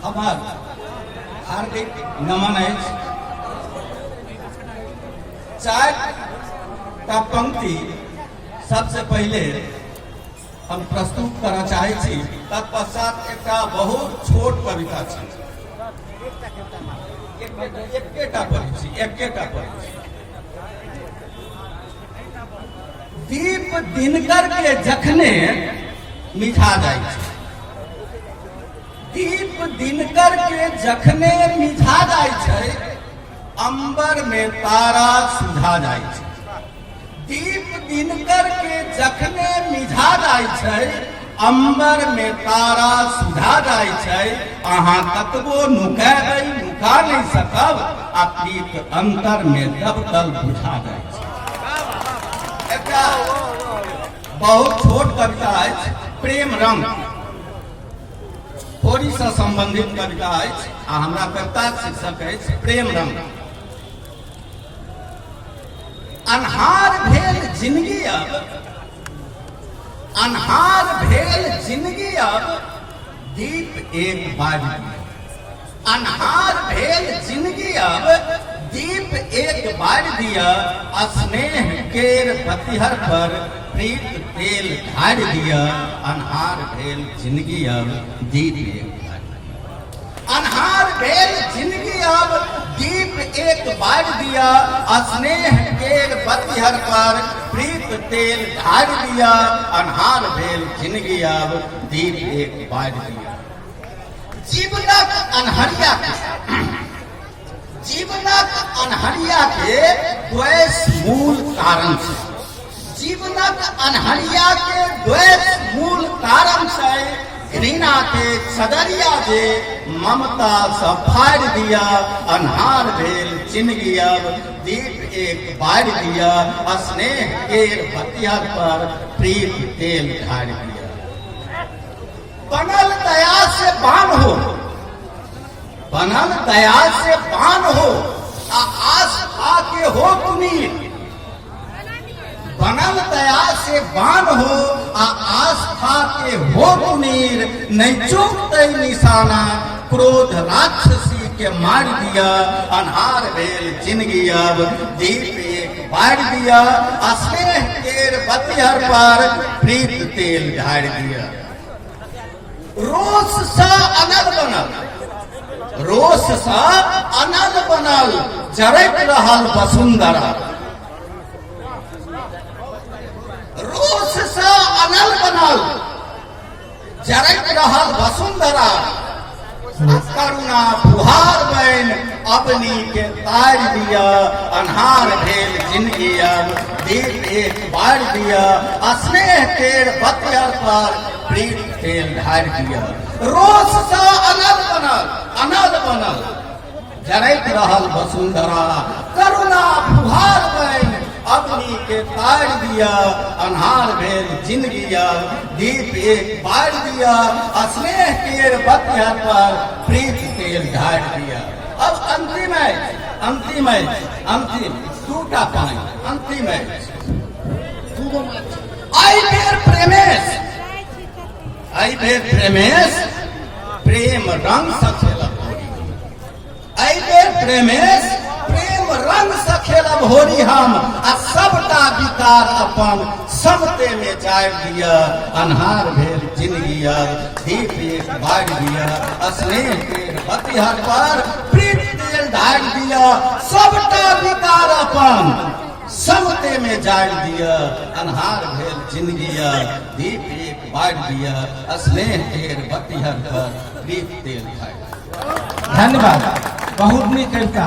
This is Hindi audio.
हमार हार्दिक नमन है। चार का पंक्ति सबसे पहले हम प्रस्तुत करना चाहे छी, तत्पश्चात एक बहुत छोट कविता छै, एकेटा पढ़ै छी। दीप दिनकर के जखने मिझा जाय छै, दीप दिनकर के जखने मिझा जाय छै, अंबर में तारा सुझा जाय छै। दीप दिनकर के जखने मिझा जाय छै, अंबर में तारा सुझा जाय छै। अहाँ कतबो नुकाबै नुका नहीं सकब, आ प्रीत अंतर में दबदल बुझा जाय छै। एकटा बहुत छोट कविता है, प्रेम रंग होली से संबंधित कविता है। हमरा कविता शीर्षक है प्रेम रंग। अन्हार भेल जिंदगी अब, अन्हार भेल जिंदगी अब, दीप एक बारी। अन्हार भेल जिंदगी अब, दीप एक बार दिया। स्नेह केर बतिहर पर प्रीत तेल ढार दिया। अन्हार भेल जिंदगी अब, दीप एक बार। अन्हार भेल जिंदगी अब, दीप एक बार दिया। स्नेह केर बतिहर पर प्रीत तेल ढार दिया। अन्हार भेल जिंदगी अब, दीप एक बार दिया। जीवनक अनहरिया के, जीवनक अनहरिया के द्वेष मूल कारण छै। जीवनक अनहरिया के द्वेष मूल कारण छै। घृणा के सदरिया जे ममता से फाड़ दिया। अन्हार भेल जिंदगी अब, दीप एक बार दिया। स्नेह केर बतिहर पर प्रीत तेल ढार दिया। बनल दया से बान हो, बनल दया से बान हो, आस्था के हो तुमीर। बनल दया से बान हो, आस्था के हो तुमीर। नहीं चूकते निशाना, क्रोध राक्षसी के मार दिया। अन्हार भेल जिंदगी अब, दीप एक बार दिया। स्नेह केर बतिहर पर प्रीत तेल ढार दिया। रोष सा अनल बनल, रोष सा अनल बनल, जरैत रहल वसुंधरा। रोष सा अनल बनल, जरैत रहल वसुंधरा। करुणा फुहार बन अपनी के तार दिया। अन्हार भेल जिंदगी अब, दीप एक बार दिया। स्नेह केर बतिहर पर प्रीत तेल ढार दिया। रोष सा अनल बनल, अनल बनल, जरैत रहल वसुंधरा। करुणा फुहार बन अपनी के तार दिया। अन्हार भेल जिंदगी अब, दीप एक बार दिया। स्नेह केर बतिहर पर प्रीत तेल ढार दिया। अब अंतिम है, अंतिम है, अंतिम दूटा पॉइंट, अंतिम है। आई बेर प्रेमेश, आई बेर प्रेमेश, प्रेम रंग से खेलब होरी। आई बेर प्रेमेश, प्रेम रंग से खेलब होरी हम। आ सबटा विकार अपन सबते में जार दिया। अन्हार भेल जिंदगी अब, दीप एक बार दिया। स्नेह केर बतिहर पर प्रीत तेल ढार दिया। सबटा विकार अपन सबते में जार दिया। अन्हार भेल जिंदगी अब, दीप एक बार दिया। स्नेह केर बतिहर पर प्रीत तेल ढार। धन्यवाद, बहुत नीक कविता।